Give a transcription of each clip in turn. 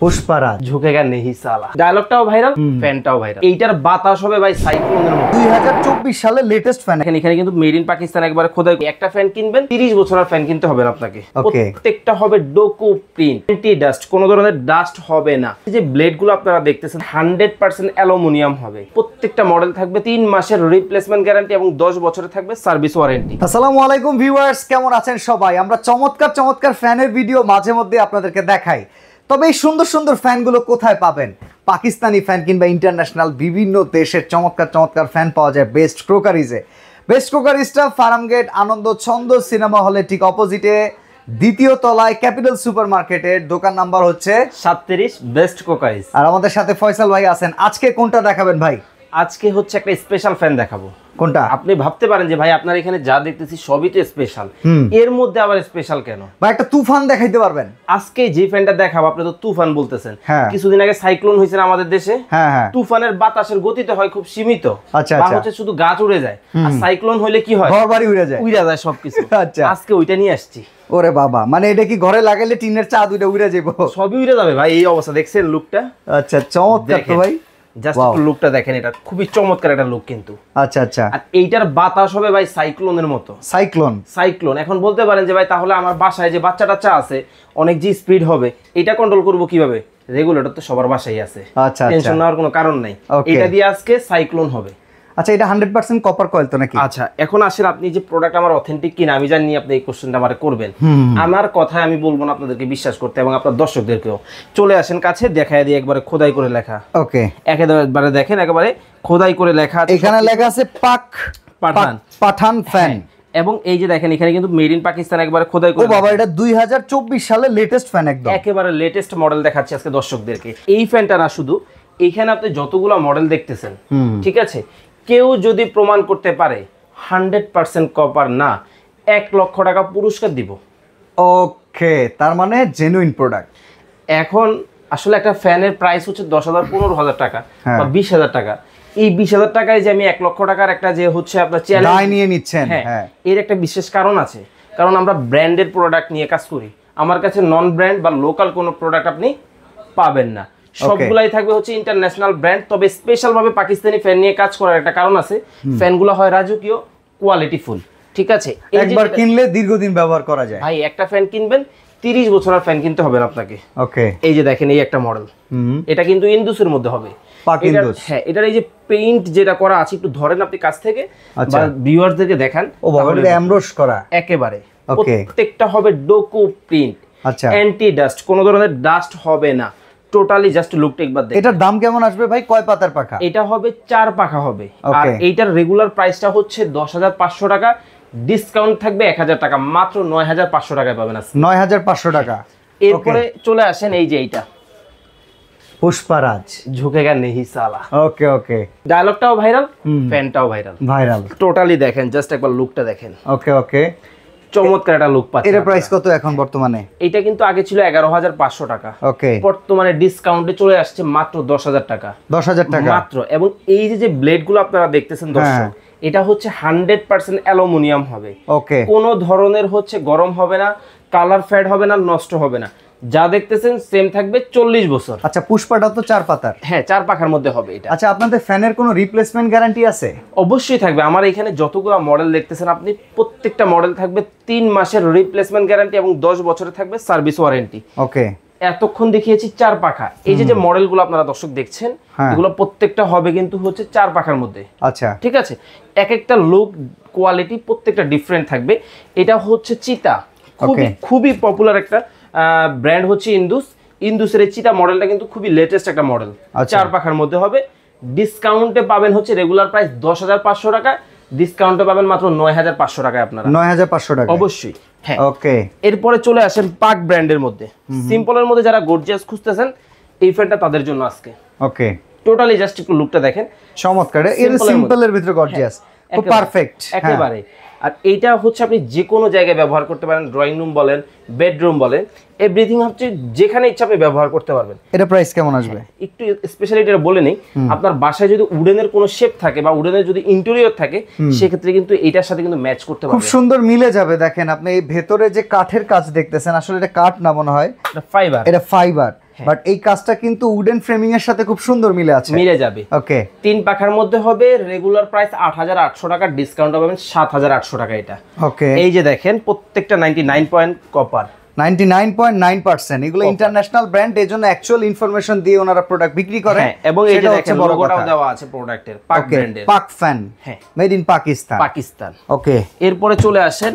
পুষ্পারাজ ঝুঁকেগা নেহি সালা ডায়লগটাও viral, ফ্যানটাও viral. এইটার বাতাস হবে ভাই সাইক্লোনের মতো। 2024 সালের লেটেস্ট ফ্যান। এখানে কিন্তু মেড ইন পাকিস্তান একবারে খোদাই। একটা ফ্যান কিনবেন 30 বছরের ফ্যান কিনতে হবে না আপনাকে। প্রত্যেকটা হবে ডোকো প্রিন্ট, অ্যান্টি ডাস্ট, কোনো ধরনের ডাস্ট হবে না। এই যে ব্লেড গুলো আপনারা দেখতেছেন 100% অ্যালুমিনিয়াম হবে। প্রত্যেকটা মডেল থাকবে 3 মাসের রিপ্লেসমেন্ট গ্যারান্টি এবং 10 বছরের থাকবে সার্ভিস ওয়ারেন্টি। আসসালামু আলাইকুম ভিউয়ার্স, কেমন আছেন সবাই? আমরা চমৎকার চমৎকার ফ্যানের ভিডিও মাঝে মধ্যে আপনাদেরকে দেখাই। তবে এই সুন্দর সুন্দর ফ্যানগুলো কোথায় পাবেন? পাকিস্তানি ফ্যান কিংবা ইন্টারন্যাশনাল বিভিন্ন দেশের চমৎকার চমৎকার ফ্যান পাওয়া যায় বেস্ট ক্রোকারিজে। বেস্ট ক্রোকারিজটা ফার্মগেট আনন্দ ছন্দ সিনেমা হলে ঠিক অপোজিটে দ্বিতীয় তলায় ক্যাপিটাল সুপার মার্কেটের দোকান নাম্বার হচ্ছে 37 বেস্ট ক্রোকারিজ। আর আমাদের সাথে ফয়সাল ভাই আছেন। আজকে কোনটা দেখাবেন ভাই? আজকে হচ্ছে একটা স্পেশাল ফ্যান দেখাবো। কোনটা? আপনি ভাবতে পারেন যে ভাই আপনার এখানে যা দেখতেছি সবই তো স্পেশাল, এর মধ্যে আবার স্পেশাল কেন? ভাই একটা তুফান দেখাইতে পারবেন? আজকে যে ফ্যানটা দেখাবো, আপনি তো তুফান বলতেছেন। কিছুদিন আগে সাইক্লোন হয়েছে না আমাদের দেশে? তুফানের বাতাসের গতিতে হয় খুব সীমিত, হচ্ছে শুধু গাছ উড়ে যায়। আর সাইক্লোন হইলে কি হয়? ঘরবাড়ি উড়ে যায়, উড়ে যায় সবকিছু। আজকে ওইটা নিয়ে আসছি। ওরে বাবা, মানে এটা কি ঘরে লাগাইলে টিনের চাঁদ উড়ে যাবে? সবই উড়ে যাবে ভাই, এই অবস্থা। দেখছেন লুকটা? আচ্ছা, চমৎকার তো ভাই। জাস্ট একটু লুকটা দেখেন, এটা খুবই চমৎকার একটা লুক কিন্তু। আচ্ছা আচ্ছা। আর এইটার বাতাস হবে ভাই সাইক্লোনের মতো। সাইক্লোন। এখন বলতে পারেন যে ভাই তাহলে আমার বাসায় যে বাচ্চা আছে অনেক যে স্পিড হবে, এটা কন্ট্রোল করব কিভাবে? রেগুলেটর তো সবার বাসায় আছে, টেনশন নেওয়ার কোনো কারণ নাই। এটা দিয়ে আজকে সাইক্লোন হবে। আচ্ছা, এটা 100% কপার কয়েল তো নাকি? আচ্ছা, এখন আসেন আপনি যে প্রোডাক্ট আমার অথেন্টিক কিনা আমি জানি, আপনি এই কোশ্চেনটা আমারে করবেন। আমার কথায় আমি বলবো না আপনাদেরকে বিশ্বাস করতে, এবং আপনার দর্শকদেরকেও। চলে আসেন কাছে, দেখায় দিয়ে একবারে খোদাই করে লেখা। ওকে, একেবারে দেখেন, একেবারে খোদাই করে লেখা। এখানে লেখা আছে পাঠান ফ্যান। এবং এই যে দেখেন এখানে কিন্তু মেড ইন পাকিস্তান একবারে খোদাই করে। ও বাবা, এটা 2024 সালের লেটেস্ট ফ্যান, একদম একেবারে লেটেস্ট মডেল দেখাচ্ছি আজকে দর্শকদেরকে। এই ফ্যানটা না শুধু, এইখানে আপনি যতগুলো মডেল দেখতেছেন, ঠিক আছে, কেউ যদি প্রমাণ করতে পারে 100% কপার না, 1 লক্ষ টাকা পুরস্কার দিব। ওকে, তার মানে জেনুইন প্রোডাক্ট। এখন আসলে একটা ফ্যানের প্রাইস হচ্ছে 10,000 15,000 টাকা বা 20,000 টাকা। এই 20,000 টাকায় যে আমি 1 লক্ষ টাকার একটা যে হচ্ছে আপনার চ্যালেঞ্জ নিয়ে নিচ্ছেন, হ্যাঁ, এর একটা বিশেষ কারণ আছে। কারণ আমরা ব্র্যান্ডের প্রোডাক্ট নিয়ে কাজ করি। আমার কাছে নন ব্র্যান্ড বা লোকাল কোনো প্রোডাক্ট আপনি পাবেন না। সবগুলাই থাকবে হচ্ছে ইন্টারন্যাশনাল ব্র্যান্ড। তবে স্পেশাল ভাবে পাকিস্তানি ফ্যান নিয়ে কাজ করার একটা কারণ আছে। ফ্যানগুলো হয় রাজকীয়, কোয়ালিটিফুল, ঠিক আছে। একবার কিনলে দীর্ঘদিন ব্যবহার করা যায়। ভাই একটা ফ্যান কিনবেন 30 বছরের ফ্যান কিনতে হবে না আপনাকে। ওকে, এই যে দেখেন এই একটা মডেল, এটা কিন্তু ইন্দুসের মধ্যে হবে। হ্যাঁ, এটার এই যে পেইন্ট যেটা করা আছে, একটু ধরেন আপনি কাছ থেকে বা ভিউয়ারদেরকে দেখান। ও বাবা, এটা এমব্রোস করা একেবারে। প্রত্যেকটা হবে ডোকো প্রিন্ট, অ্যান্টি ডাস্ট, কোনো ধরনের ডাস্ট হবে না। টোটালি জাস্ট লুকটা একবার দেখেন। এটার দাম কেমন আসবে ভাই? কয় পাতার পাখা? এটা হবে 4 পাখা হবে। আর এইটার রেগুলার প্রাইসটা হচ্ছে 10,500 টাকা। ডিসকাউন্ট থাকবে 1,000 টাকা, মাত্র 9,500 টাকায় পাবেন। 9,500 টাকা। এরপরে চলে আসেন এই যে এইটা পুষ্পারাজ, ঝুঁকেগা নেহি সালা। ওকে ওকে, ডায়লগটাও ভাইরাল, ফ্যানটাও ভাইরাল। টোটালি দেখেন, জাস্ট একবার লুকটা দেখেন। ওকে ওকে, চমৎকার একটা লুক পাচ্ছেন। এর প্রাইস কত এখন বর্তমানে? এটা কিন্তু আগে ছিল 11,500 টাকা। ওকে, বর্তমানে ডিসকাউন্টে চলে আসছে মাত্র 10,000 টাকা। 10,000 টাকা মাত্র। এবং এই যে ব্লেড গুলো আপনারা দেখতেছেন দর্শক, এটা হচ্ছে 100% অ্যালুমিনিয়াম হবে। ওকে, কোনো ধরনের হচ্ছে গরম হবে না, কালার ফেড হবে না, নষ্ট হবে না। যা দেখতেছেন সেম থাকবে 40 বছর। আচ্ছা, পুষ্পাটা তো 4 পাতার? হ্যাঁ, 4 পাখার মধ্যে হবে এটা। আচ্ছা, আপনাদের ফ্যানের কোনো রিপ্লেসমেন্ট গ্যারান্টি আছে? অবশ্যই থাকবে। আমার এখানে যতগুলো মডেল দেখতেছেন আপনি, প্রত্যেকটা মডেল থাকবে 3 মাসের রিপ্লেসমেন্ট গ্যারান্টি এবং 10 বছরের থাকবে সার্ভিস ওয়ারেন্টি। ওকে, এতক্ষণ দেখিয়েছি 4 পাখা। এই যে মডেলগুলো আপনারা দর্শক দেখছেন, এগুলো প্রত্যেকটা হবে কিন্তু হচ্ছে 4 পাখার মধ্যে। আচ্ছা, ঠিক আছে। এক একটা লুক, কোয়ালিটি প্রত্যেকটা ডিফারেন্ট থাকবে। এটা হচ্ছে চিতা, খুবই পপুলার একটা ব্র্যান্ড হচ্ছে ইন্দুসের এই চিতা মডেলটা কিন্তু খুবই লেটেস্ট একটা মডেল। 4 পাখার মধ্যে হবে। ডিসকাউন্টে পাবেন হচ্ছে রেগুলার প্রাইস 10,500 টাকা, ডিসকাউন্টে পাবেন মাত্র 9,500 টাকায় আপনারা। 9,500 টাকা অবশ্যই। হ্যাঁ, ওকে। এরপরে চলে আসেন পাক ব্র্যান্ডের মধ্যে। সিম্পলের মধ্যে যারা গর্জিয়াস খুঁজতেছেন, এই ফ্যানটা তাদের জন্য আজকে। ওকে, টোটালি জাস্ট একটু লুকটা দেখেন, চমৎকার। এর সিম্পলের ভিতরে গর্জিয়াস, খুব পারফেক্ট একেবারে। আর এইটা হচ্ছে আপনি যে কোনো জায়গায় ব্যবহার করতে পারেন, ড্রয়িং রুম বলেন, বেডরুম বলেন, এভরিথিং হচ্ছে যেখানে ইচ্ছা আপনি ব্যবহার করতে পারবেন। এটা প্রাইস কেমন আসবে? একটু স্পেশালি এটা বলে নেই, আপনার বাসায় যদি উডেনের কোনো শেপ থাকে বা উডেনের যদি ইন্টেরিয়র থাকে, সেক্ষেত্রে কিন্তু এটার সাথে কিন্তু ম্যাচ করতে পারবেন, খুব সুন্দর মিলে যাবে। দেখেন আপনি এই ভেতরে যে কাঠের কাজ দেখতেছেন, আসলে এটা কাঠ না মনে হয়, এটা ফাইবার। এটা ফাইবার। বাট এই কাজটা কিন্তু উডেন ফ্রেমিং এর সাথে খুব সুন্দর মিলে আছে, মিলে যাবে। ওকে, 3 পাখার মধ্যে হবে, রেগুলার প্রাইস 8800 টাকা, ডিসকাউন্ট পাবেন 7800 টাকা এটা। ওকে, এই যে দেখেন প্রত্যেকটা 99 পয়েন্ট কপার, 99.9%। এগুলো ইন্টারন্যাশনাল ব্র্যান্ড, এজন্য অ্যাকচুয়াল ইনফরমেশন দিয়ে ওনারা প্রোডাক্ট বিক্রি করে। এবং এই যে দেখেন লোগোটাও দেওয়া আছে প্রোডাক্টের, পাক ব্র্যান্ডের, পাক ফ্যান, হ্যাঁ, মেড ইন পাকিস্তান। পাকিস্তান। ওকে, এরপরে চলে আসেন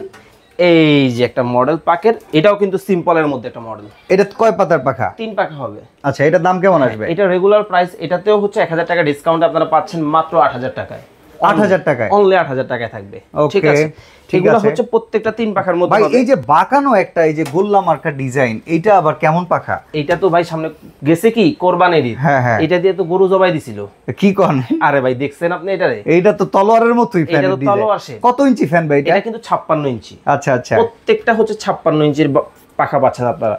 এই যে একটা মডেল পাকের, এটাও কিন্তু সিম্পলের মধ্যে একটা মডেল। এটা কয় পাতার পাখা? 3 পাখা হবে। আচ্ছা, এটার দাম কেমন আসবে? এটা রেগুলার প্রাইস, এটাতেও হচ্ছে 1000 টাকা ডিসকাউন্ট আপনারা পাচ্ছেন মাত্র 8000 টাকায়। 8000 টাকায়, অনলি 8000 টাকায় থাকবে। ঠিক ওকে, আছে, ঠিক এগুলো আছে। হচ্ছে প্রত্যেকটা 3 পাখার মধ্যে ভাই হবে। এই যে বাঁকানো একটা, এই যে গোল্লা মার্কা ডিজাইন, এইটা আবার কেমন পাখা? এটা তো ভাই সামনে গেছে কি কোরবানির ঈদ, হ্যাঁ হ্যাঁ, এটা দিয়ে তো গরু জবাই দিছিল। কি কোন? আরে ভাই দেখছেন আপনি এটারে? এইটা তো তলোয়ারের মতোই ফ্যান। এটা তো তলোয়ার শেপ। কত ইঞ্চি ফ্যান ভাই এটা? এটা কিন্তু 56 ইঞ্চি। আচ্ছা আচ্ছা, প্রত্যেকটা হচ্ছে 56 ইঞ্চির পাখা পাচ্ছেন আপনারা।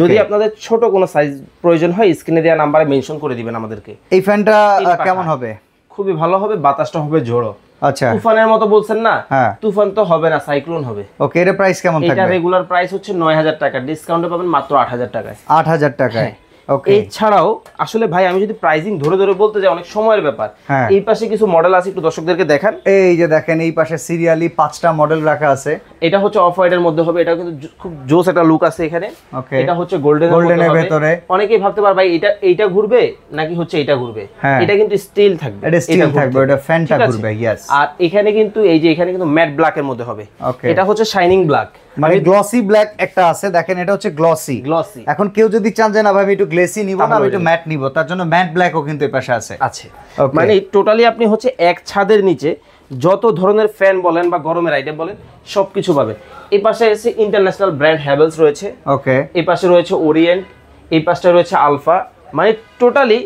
যদি আপনাদের ছোট কোনো সাইজ প্রয়োজন হয় স্ক্রিনে দেওয়া নাম্বারে মেনশন করে দিবেন আমাদেরকে। এই ফ্যানটা কেমন হবে? খুবই ভালো হবে, বাতাসটা হবে ঝোড়ো। আচ্ছা, তুফানের মতো বলছেন না, হ্যাঁ, তুফান তো হবে না, সাইক্লোন হবে। ওকে, এর প্রাইস কেমন থাকবে? এটা রেগুলার প্রাইস হচ্ছে 9000 টাকা, ডিসকাউন্টে পাবেন মাত্র 8000 টাকায়। 8000 টাকায়, ওকে। এছাড়াও আসলে ভাই আমি যদি প্রাইসিং ধরে ধরে বলতে যাই অনেক সময়ের ব্যাপার। হ্যাঁ, এই পাশে কিছু মডেল আছে, একটু দর্শকদেরকে দেখান। এই যে দেখেন, এই পাশে সিরিয়ালি 5টা মডেল রাখা আছে। এটা হচ্ছে অফ হোয়াইটের মধ্যে হবে, এটা কিন্তু খুব জোস একটা লুক আছে এখানে। ওকে, এটা হচ্ছে গোল্ডেনের ভেতরে। অনেকেই ভাবতে পারে ভাই এইটা ঘুরবে নাকি হচ্ছে এটা ঘুরবে, এটা কিন্তু স্টিল থাকবে, এটা স্টিল থাকবে, এটা ফ্যানটা ঘুরবে। ইয়েস, আর এখানে কিন্তু এই যে এখানে কিন্তু ম্যাট ব্ল্যাক এর মধ্যে হবে। এটা হচ্ছে শাইনিং ব্ল্যাক, মানে গ্লসি ব্ল্যাক একটা আছে, দেখেন এটা হচ্ছে গ্লসি। এখন কেউ যদি চান যে না ভাই আমি একটু গ্লেসি নিব না, আমি একটু ম্যাট নিব, তার জন্য ম্যাট ব্ল্যাকও কিন্তু এই পাশে আছে। মানে টোটালি আপনি হচ্ছে এক ছাদের নিচে যত ধরনের ফ্যান বলেন বা গরমের আইটেম বলেন সবকিছু পাবেন। এই পাশে এসে ইন্টারন্যাশনাল ব্র্যান্ড হ্যাভেলস রয়েছে, ওকে, এই পাশে রয়েছে ওরিয়েন্ট, এই পাশটা রয়েছে আলফা। মানে টোটালি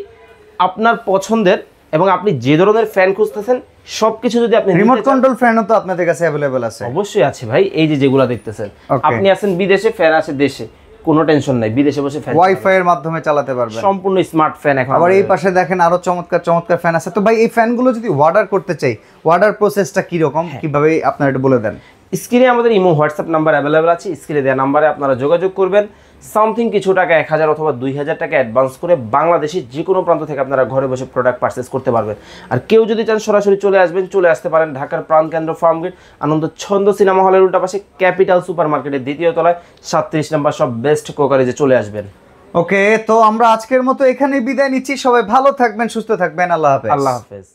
আপনার পছন্দের এবং আপনি যে ধরনের ফ্যান খুঁজতেছেন সবকিছু যদি আপনি রিমোট কন্ট্রোল ফ্যানও তো আপনাদের কাছে अवेलेबल আছে। অবশ্যই আছে ভাই, এই যে যেগুলা দেখতেছেন, আপনি আছেন বিদেশে, ফ্যান আছে দেশে, কোনো টেনশন নাই, বিদেশে বসে ফ্যান ওয়াইফাই এর মাধ্যমে চালাতে পারবেন, সম্পূর্ণ স্মার্ট ফ্যান। এখন আবার এই পাশে দেখেন আরো চমৎকার চমৎকার ফ্যান আছে। তো ভাই এই ফ্যানগুলো যদি অর্ডার করতে চাই, অর্ডার প্রসেসটা কি রকম, কিভাবে আপনারা এটা বলে দেন? স্ক্রিনে আমাদের ইমো হোয়াটসঅ্যাপ নাম্বার অ্যাভেলেবল আছে, স্ক্রিনে দেওয়া নাম্বারে আপনারা যোগাযোগ করবেন। সামথিং কিছু টাকা 1000 অথবা 2000 টাকা অ্যাডভান্স করে বাংলাদেশের যে কোনো প্রান্ত থেকে আপনারা ঘরে বসে প্রোডাক্ট পারচেস করতে পারবেন। আর কেউ যদি চান সরাসরি চলে আসবেন, চলে আসতে পারেন ঢাকার প্রাণকেন্দ্র ফার্মগেট আনন্দ ছন্দ সিনেমা হলের উল্টা পাশে ক্যাপিটাল সুপার মার্কেটের 2য় তলায় 37 নম্বর সব বেস্ট কোকারেজে চলে আসবেন। ওকে, তো আমরা আজকের মতো এখানেই বিদায় নিচ্ছি। সবাই ভালো থাকবেন, সুস্থ থাকবেন, আল্লাহ হাফেজ। আল্লাহ হাফেজ।